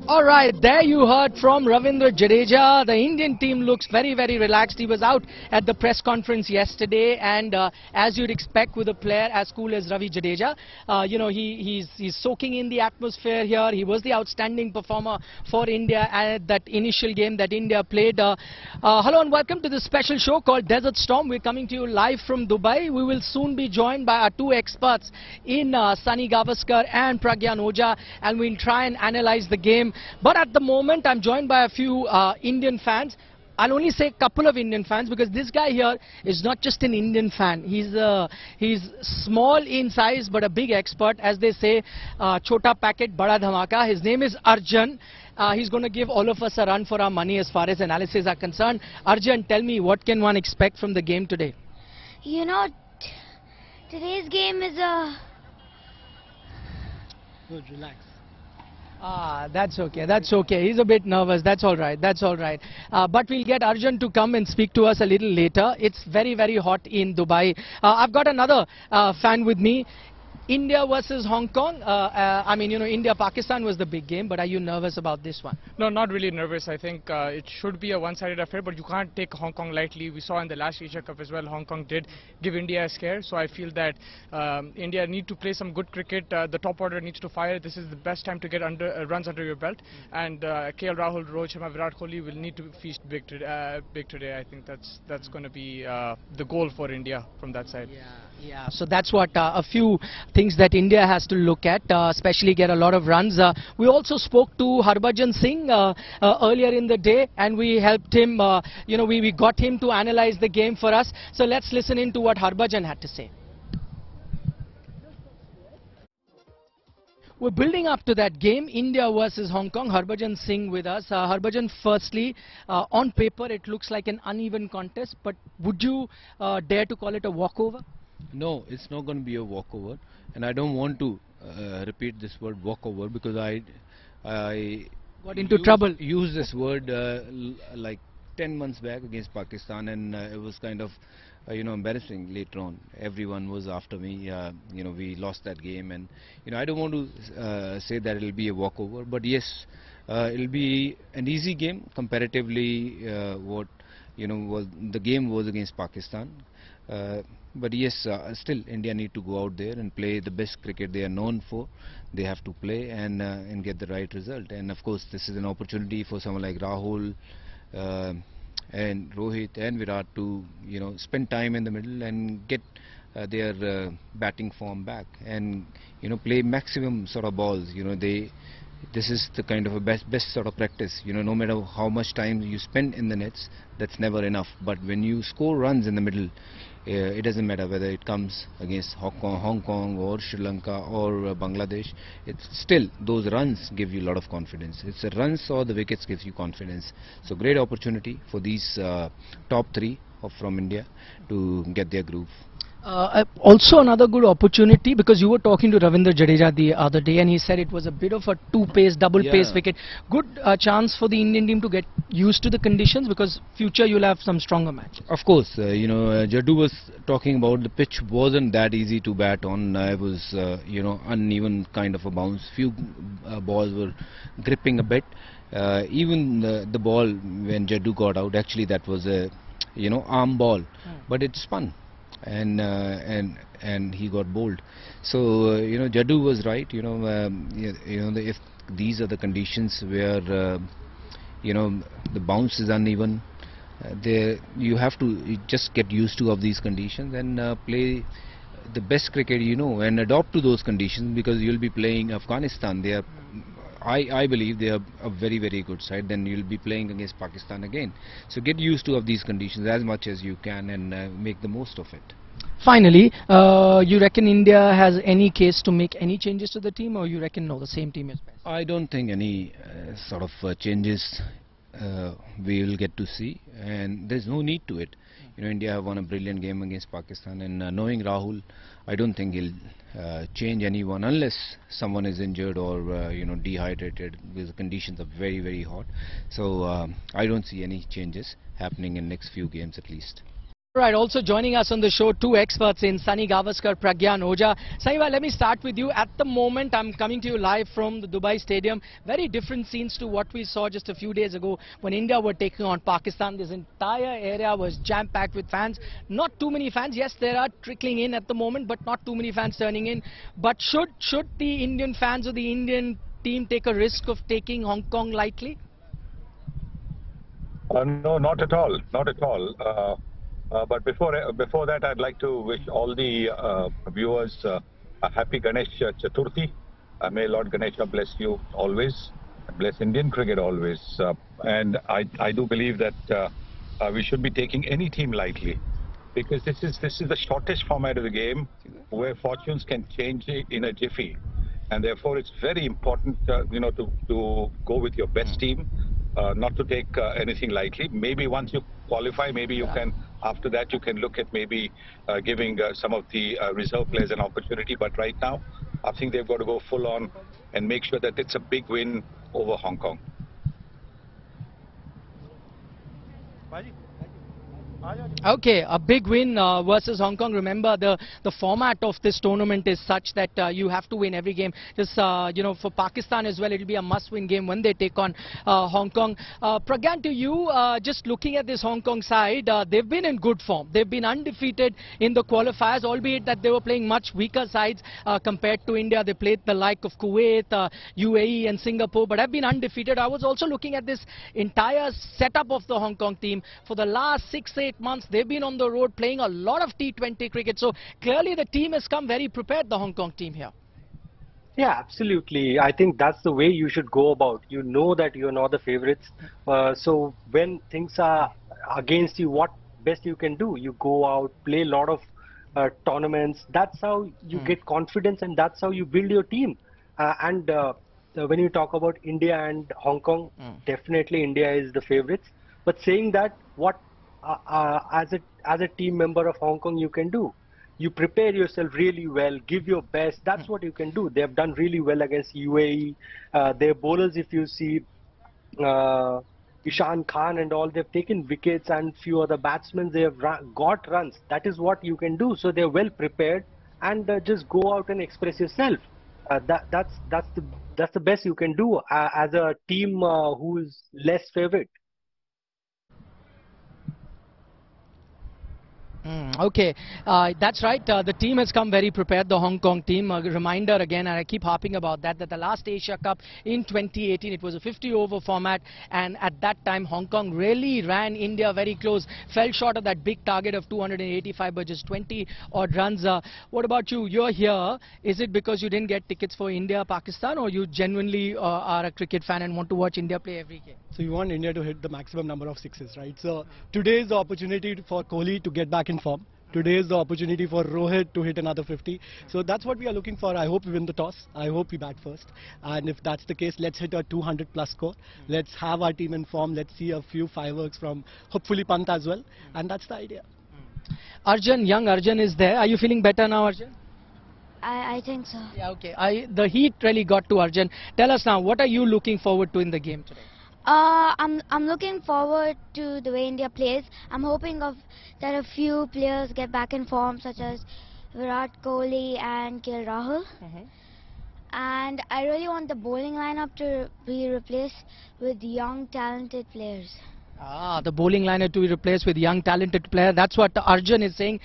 Alright, there you heard from Ravindra Jadeja. The Indian team looks very, very relaxed. He was out at the press conference yesterday, and as you'd expect with a player as cool as Ravi Jadeja, he's soaking in the atmosphere here. He was the outstanding performer for India at that initial game that India played. Hello and welcome to this special show called Desert Storm. We're coming to you live from Dubai. We will soon be joined by our two experts in Sunny Gavaskar and Pragyan Oja, and we'll try and analyze the game. But at the moment, I'm joined by a few Indian fans. I'll only say a couple of Indian fans because this guy here is not just an Indian fan. He's small in size but a big expert. As they say, chota packet, bada dhamaka. His name is Arjun. He's going to give all of us a run for our money as far as analysis are concerned. Arjun, tell me, what can one expect from the game today? You know, today's game is a... Good, relax. That's okay, that's okay. He's a bit nervous, that's alright, that's alright. But we'll get Arjun to come and speak to us a little later. It's very, very hot in Dubai. I've got another fan with me. India versus Hong Kong. India-Pakistan was the big game, but are you nervous about this one? No, not really nervous. I think it should be a one-sided affair, but you can't take Hong Kong lightly. We saw in the last Asia Cup as well, Hong Kong did give India a scare. So I feel that India need to play some good cricket. The top order needs to fire. This is the best time to get runs under your belt. And KL Rahul, Rohit Sharma, Virat Kohli will need to feast big today. I think that's going to be the goal for India from that side. Yeah, so that's what a few things that India has to look at, especially get a lot of runs. We also spoke to Harbhajan Singh earlier in the day, and we helped him, we got him to analyze the game for us. So let's listen in to what Harbhajan had to say. We're building up to that game, India versus Hong Kong. Harbhajan Singh with us. Harbhajan, firstly, on paper it looks like an uneven contest, but would you dare to call it a walkover? No, it's not going to be a walkover, and I don't want to repeat this word walkover because I got into trouble. Used this word like 10 months back against Pakistan, and it was kind of embarrassing later on. Everyone was after me. We lost that game, and I don't want to say that it'll be a walkover, but yes, it'll be an easy game comparatively. What was the game was against Pakistan. But yes, still India need to go out there and play the best cricket they are known for. They have to play and get the right result. And of course, this is an opportunity for someone like Rahul and Rohit and Virat to spend time in the middle and get their batting form back and play maximum sort of balls. This is the kind of a best sort of practice. No matter how much time you spend in the nets, that's never enough. But when you score runs in the middle, it doesn't matter whether it comes against Hong Kong or Sri Lanka or Bangladesh. It's still those runs give you a lot of confidence. It's the runs or the wickets gives you confidence. So great opportunity for these top three from India to get their groove. Also another good opportunity, because you were talking to Ravindra Jadeja the other day and he said it was a bit of a two-pace, double-pace wicket. Good chance for the Indian team to get used to the conditions, because future you'll have some stronger matches. Of course, Jaddu was talking about the pitch wasn't that easy to bat on. It was uneven kind of a bounce. Few balls were gripping a bit. Even the ball when Jaddu got out, actually that was a arm ball, but it spun. And he got bowled. So Jaddu was right. If these are the conditions where the bounce is uneven, you have to just get used to of these conditions and play the best cricket and adopt to those conditions, because you'll be playing Afghanistan. They are I believe they are a very, very good side. Then you'll be playing against Pakistan again. So get used to of these conditions as much as you can and make the most of it. Finally, you reckon India has any case to make any changes to the team, or you reckon no, the same team is best? I don't think any sort of changes we will get to see, and there's no need to it. India have won a brilliant game against Pakistan, and knowing Rahul, I don't think he'll change anyone unless someone is injured or dehydrated, because the conditions are very, very hot. So I don't see any changes happening in next few games at least. Right, also joining us on the show, two experts in Sunny Gavaskar, Pragyan Oja. Saiva, let me start with you. At the moment, I'm coming to you live from the Dubai Stadium. Very different scenes to what we saw just a few days ago when India were taking on Pakistan. This entire area was jam-packed with fans. Not too many fans. Yes, there are trickling in at the moment, but not too many fans turning in. But should the Indian fans or the Indian team take a risk of taking Hong Kong lightly? No, not at all. Not at all. But before that, I'd like to wish all the viewers a happy Ganesh Chaturthi. May Lord Ganesha bless you always, bless Indian cricket always. And I do believe that we should be taking any team lightly, because this is the shortest format of the game where fortunes can change in a jiffy, and therefore it's very important, to go with your best team, not to take anything lightly. Maybe once you qualify, maybe you can, after that you can look at maybe giving some of the reserve players an opportunity. But right now, I think they've got to go full on and make sure that it's a big win over Hong Kong. Okay, a big win versus Hong Kong. Remember, the format of this tournament is such that you have to win every game. Just for Pakistan as well, it will be a must-win game when they take on Hong Kong. Pragyan, to you, just looking at this Hong Kong side, they've been in good form. They've been undefeated in the qualifiers, albeit that they were playing much weaker sides compared to India. They played the like of Kuwait, UAE and Singapore, but have been undefeated. I was also looking at this entire setup of the Hong Kong team. For the last 6-8 months, they've been on the road playing a lot of T20 cricket. So clearly the team has come very prepared, the Hong Kong team here. Yeah, absolutely. I think that's the way you should go about. You know that you're not the favorites. So when things are against you, what best you can do? You go out, play a lot of tournaments. That's how you get confidence, and that's how you build your team. And when you talk about India and Hong Kong, definitely India is the favorites. But saying that, what as a team member of Hong Kong you can do? You prepare yourself really well, give your best. That's what you can do. They have done really well against UAE. Their bowlers, if you see, Ishan Khan and all, they've taken wickets, and few other batsmen, they have got runs. That is what you can do. So they're well prepared, and just go out and express yourself. That's the best you can do as a team who is less favored. Okay, that's right. The team has come very prepared, the Hong Kong team. A reminder again, and I keep harping about that the last Asia Cup in 2018, it was a 50-over format, and at that time, Hong Kong really ran India very close, fell short of that big target of 285 by just 20-odd runs. What about you? You're here. Is it because you didn't get tickets for India, Pakistan, or you genuinely are a cricket fan and want to watch India play every game? So you want India to hit the maximum number of sixes, right? So today is the opportunity for Kohli to get back in form. Today is the opportunity for Rohit to hit another 50. So that's what we are looking for. I hope we win the toss. I hope we bat first. And if that's the case, let's hit a 200 plus score. Let's have our team in form. Let's see a few fireworks from hopefully Pant as well. And that's the idea. Arjun, young Arjun is there. Are you feeling better now, Arjun? I think so. Yeah, okay. The heat really got to Arjun. Tell us now, what are you looking forward to in the game today? I'm looking forward to the way India plays. I'm hoping that a few players get back in form, such as Virat Kohli and KL Rahul. And I really want the bowling lineup to be replaced with young, talented players. The bowling liner to be replaced with young talented player. That's what Arjun is saying.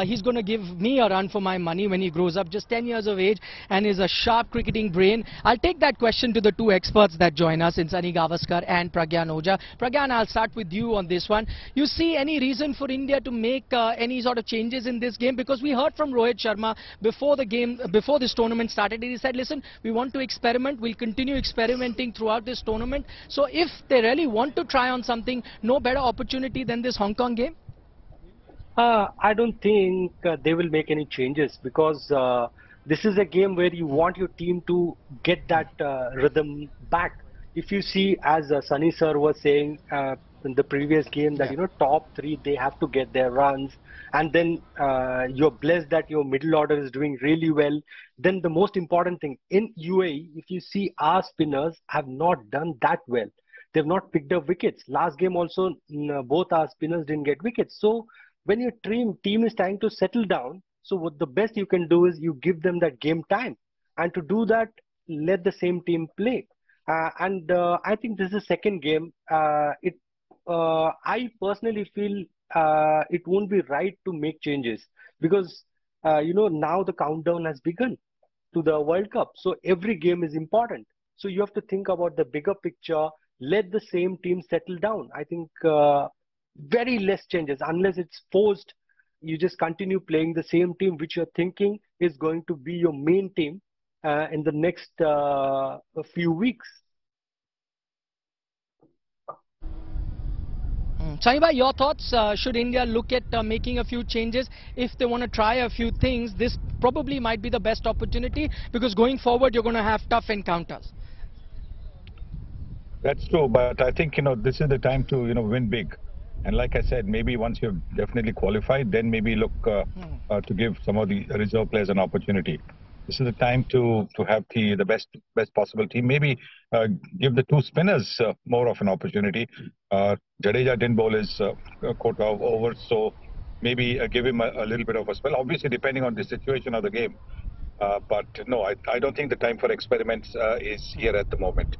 He's going to give me a run for my money when he grows up. Just 10 years of age and is a sharp cricketing brain. I'll take that question to the two experts that join us in Sunny Gavaskar and Pragyan Oja. Pragyan, I'll start with you on this one. You see any reason for India to make any sort of changes in this game? Because we heard from Rohit Sharma before the game, before this tournament started. He said, listen, we want to experiment. We'll continue experimenting throughout this tournament. So if they really want to try on something, no better opportunity than this Hong Kong game? I don't think they will make any changes, because this is a game where you want your team to get that rhythm back. If you see, as Sunny sir was saying in the previous game, that top three, they have to get their runs, and then you're blessed that your middle order is doing really well. Then the most important thing in UAE, if you see, our spinners have not done that well. They've not picked up wickets. Last game also, both our spinners didn't get wickets. So when your team is trying to settle down, so what the best you can do is you give them that game time, and to do that, let the same team play. And I think this is the second game. I personally feel it won't be right to make changes because now the countdown has begun to the World Cup. So every game is important. So you have to think about the bigger picture. Let the same team settle down. I think very less changes unless it's forced. You just continue playing the same team, which you're thinking is going to be your main team in the next few weeks. Sanibai, your thoughts? Should India look at making a few changes if they want to try a few things? This probably might be the best opportunity because going forward you're going to have tough encounters. That's true, but I think this is the time to win big, and like I said, maybe once you've definitely qualified, then maybe look to give some of the reserve players an opportunity. This is the time to have the best possible team. Maybe give the two spinners more of an opportunity. Jadeja didn't bowl his quota of overs, so maybe give him a little bit of a spell. Obviously, depending on the situation of the game. But no, I don't think the time for experiments is here at the moment.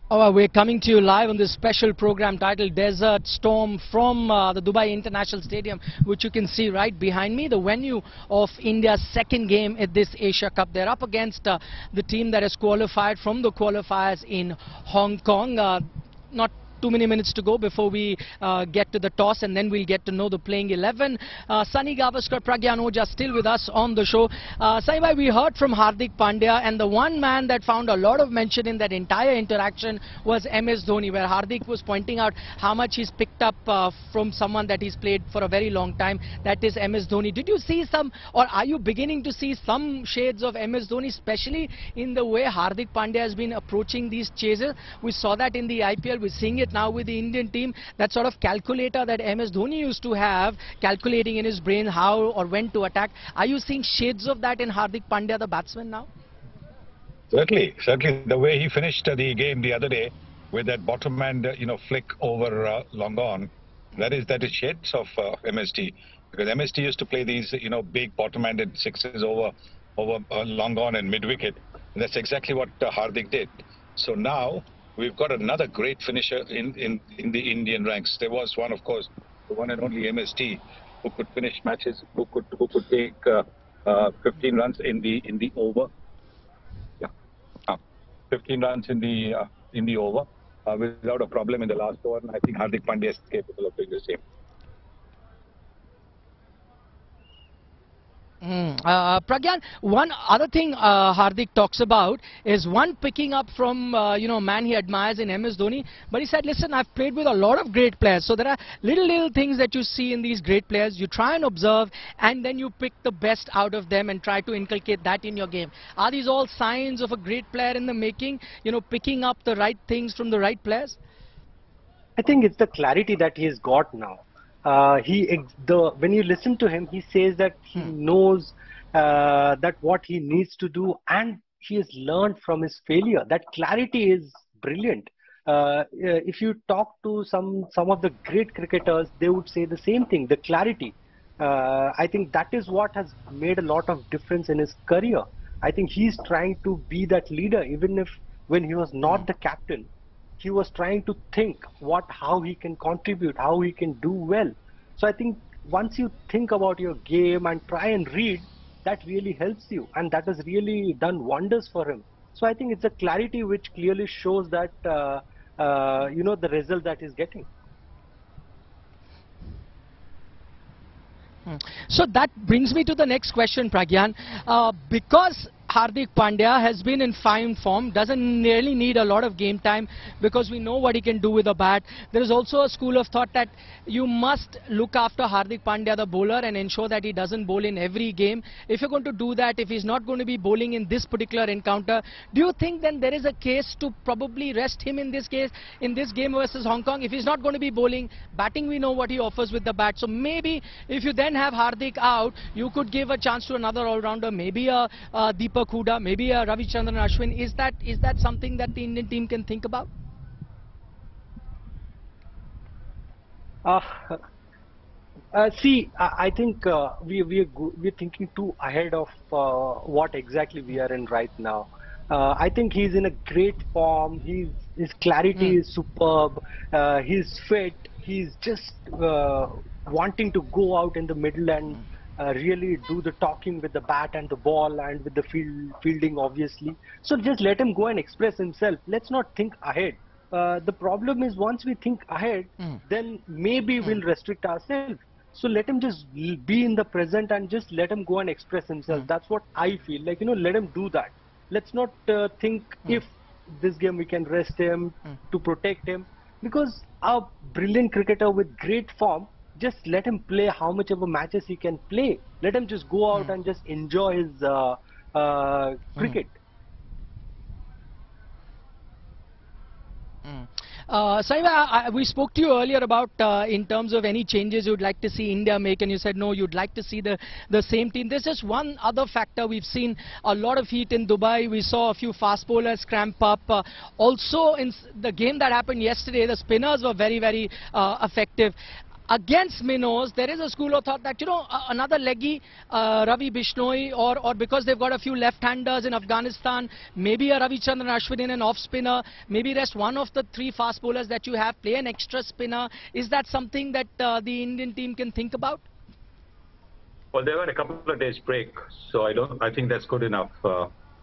Oh, we're coming to you live on this special program titled Desert Storm from the Dubai International Stadium, which you can see right behind me, the venue of India's second game at this Asia Cup. They're up against the team that has qualified from the qualifiers in Hong Kong. Not too many minutes to go before we get to the toss, and then we'll get to know the playing 11. Sunny Gavaskar, Pragyan Ojha still with us on the show. Saibai, we heard from Hardik Pandya, and the one man that found a lot of mention in that entire interaction was MS Dhoni, where Hardik was pointing out how much he's picked up from someone that he's played for a very long time, that is MS Dhoni. Did you see some, or are you beginning to see some shades of MS Dhoni, especially in the way Hardik Pandya has been approaching these chases? We saw that in the IPL, we're seeing it now with the Indian team, that sort of calculator that MS Dhoni used to have, calculating in his brain how or when to attack. Are you seeing shades of that in Hardik Pandya, the batsman, now? Certainly. The way he finished the game the other day with that bottom hand, flick over long on, that is shades of MST, because MST used to play these, big bottom-handed sixes over long on and mid-wicket. That's exactly what Hardik did. So now we've got another great finisher in the Indian ranks. There was one, of course, the one and only MST, who could finish matches, who could take 15 runs in the over. Yeah, 15 runs in the over without a problem in the last over. And I think Hardik Pandya is capable of doing the same. Pragyan, one other thing Hardik talks about is one picking up from a man he admires in MS Dhoni, but he said, listen, I've played with a lot of great players, so there are little things that you see in these great players, you try and observe, and then you pick the best out of them and try to inculcate that in your game. Are these all signs of a great player in the making, picking up the right things from the right players? I think it's the clarity that he's got now. When you listen to him, he says that he knows that what he needs to do, and he has learned from his failure. That clarity is brilliant. If you talk to some of the great cricketers, they would say the same thing, the clarity. I think that is what has made a lot of difference in his career. I think he's trying to be that leader, even if when he was not the captain, he was trying to think how he can contribute, how he can do well. So I think once you think about your game and try and read, that really helps you, and that has really done wonders for him. So I think it's a clarity which clearly shows that the result that he's getting. So that brings me to the next question, Pragyan. Because Hardik Pandya has been in fine form, doesn't really need a lot of game time because we know what he can do with a bat. There is also a school of thought that you must look after Hardik Pandya, the bowler, and ensure that he doesn't bowl in every game. If you're going to do that, if he's not going to be bowling in this particular encounter, do you think then there is a case to probably rest him in this case, in this game versus Hong Kong? If he's not going to be bowling, batting we know what he offers with the bat. So maybe if you then have Hardik out, you could give a chance to another all-rounder, maybe a Deepak Hooda, maybe a Ravichandran Ashwin. Is that something that the Indian team can think about? See, I think we're thinking too ahead of what exactly we are in right now. I think he's in a great form. His clarity is superb. He's fit. He's just wanting to go out in the middle and really do the talking with the bat and the ball and with the fielding, obviously. So just let him go and express himself. Let's not think ahead. The problem is once we think ahead, then maybe we'll restrict ourselves. So let him just be in the present and just let him go and express himself. That's what I feel. Like, let him do that. Let's not think if this game we can rest him to protect him. Because a brilliant cricketer with great form, just let him play how much of a matches he can play. Let him just go out and just enjoy his cricket. Saiba, we spoke to you earlier about in terms of any changes you'd like to see India make, and you said no, you'd like to see the same team. There's just one other factor. We've seen a lot of heat in Dubai. We saw a few fast bowlers cramp up. Also, in the game that happened yesterday, the spinners were very, very effective. Against Minnows, there is a school of thought that, another leggy Ravi Bishnoi, or because they've got a few left-handers in Afghanistan, maybe a Ravichandran Ashwin, an off-spinner, maybe rest one of the three fast bowlers that you have, play an extra spinner. Is that something that the Indian team can think about? Well, there were a couple of days break, so I think that's good enough.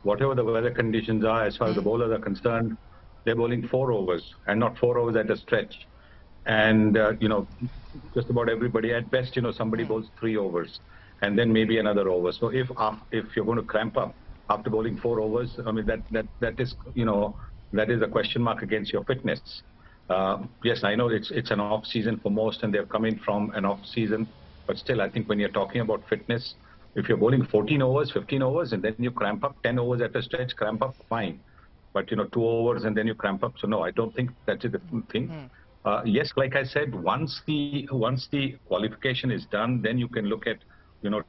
Whatever the weather conditions are, as far as the bowlers are concerned, they're bowling 4 overs and not 4 overs at a stretch. And just about everybody, at best, somebody bowls 3 overs and then maybe another over. So if you're going to cramp up after bowling 4 overs, I mean that is that is a question mark against your fitness. Yes, I know it's an off season for most, and they're coming from an off season, but still, I think when you're talking about fitness, if you're bowling 14 overs, 15 overs, and then you cramp up 10 overs at a stretch, cramp up, fine. But 2 overs and then you cramp up. So no, I don't think that's the thing. Yes, like I said, once the qualification is done, then you can look at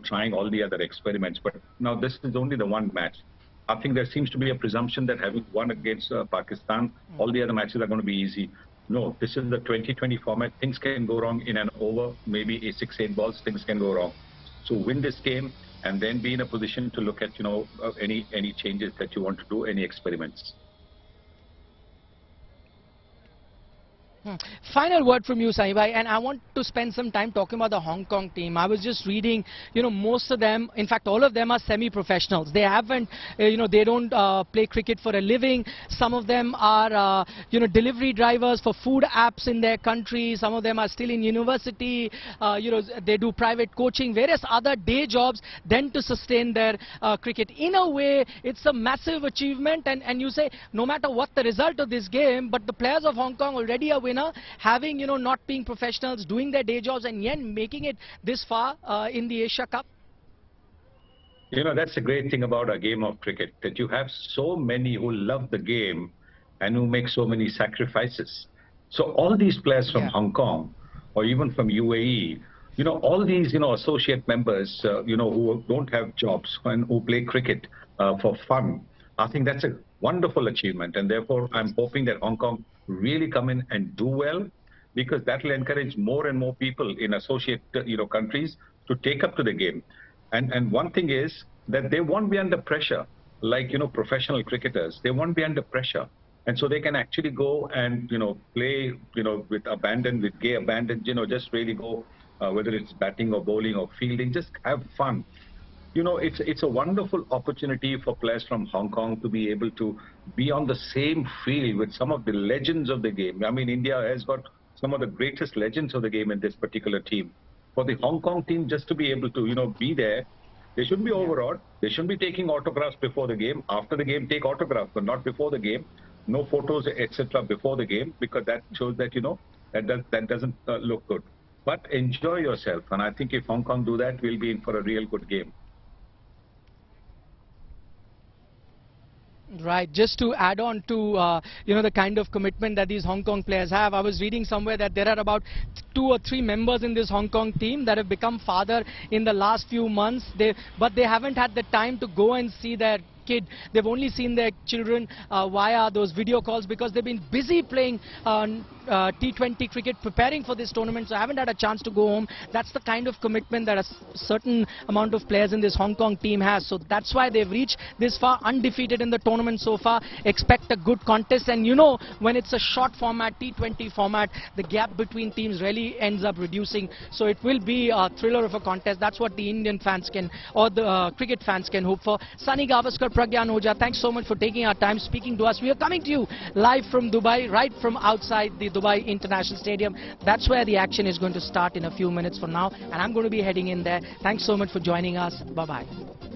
trying all the other experiments. But now this is only the one match. I think there seems to be a presumption that having won against Pakistan, all the other matches are going to be easy. No, this is the 2020 format. Things can go wrong in an over, maybe a 6-8 balls. Things can go wrong. So win this game and then be in a position to look at any changes that you want to do, any experiments. Final word from you, Saibhai, and I want to spend some time talking about the Hong Kong team. I was just reading, most of them, in fact, all of them are semi-professionals. They haven't, they don't play cricket for a living. Some of them are, delivery drivers for food apps in their country. Some of them are still in university. They do private coaching, various other day jobs, then to sustain their cricket. In a way, it's a massive achievement, and you say, no matter what the result of this game, but the players of Hong Kong already are winner, having not being professionals, doing their day jobs, and yet making it this far in the Asia Cup. That's the great thing about a game of cricket, that you have so many who love the game and who make so many sacrifices. So all these players from Hong Kong or even from UAE, all these associate members who don't have jobs and who play cricket for fun, I think that's a wonderful achievement, and therefore I'm hoping that Hong Kong really come in and do well, because that will encourage more and more people in associate countries to take up to the game. And one thing is that they won't be under pressure like professional cricketers. They won't be under pressure, and so they can actually go and play with abandon, with gay abandon, just really go whether it's batting or bowling or fielding, just have fun. It's a wonderful opportunity for players from Hong Kong to be able to be on the same field with some of the legends of the game. I mean, India has got some of the greatest legends of the game in this particular team. For the Hong Kong team just to be able to, be there, they shouldn't be overawed. They shouldn't be taking autographs before the game. After the game, take autographs, but not before the game. No photos, etc. before the game, because that shows that, that doesn't look good. But enjoy yourself. And I think if Hong Kong do that, we'll be in for a real good game. Right, just to add on to the kind of commitment that these Hong Kong players have, I was reading somewhere that there are about 2 or 3 members in this Hong Kong team that have become father in the last few months, but they haven't had the time to go and see their kid. They've only seen their children via those video calls because they've been busy playing T20 cricket, preparing for this tournament, so I haven't had a chance to go home. That's the kind of commitment that a certain amount of players in this Hong Kong team has. So that's why they've reached this far, undefeated in the tournament so far. Expect a good contest, and you know, when it's a short format, T20 format, the gap between teams really ends up reducing. So it will be a thriller of a contest. That's what the Indian fans can, or the cricket fans can hope for. Sunny Gavaskar, Pragyan Ojha, thanks so much for taking our time, speaking to us. We are coming to you live from Dubai, right from outside the Dubai International Stadium. That's where the action is going to start in a few minutes from now, and I'm going to be heading in there. Thanks so much for joining us. Bye-bye.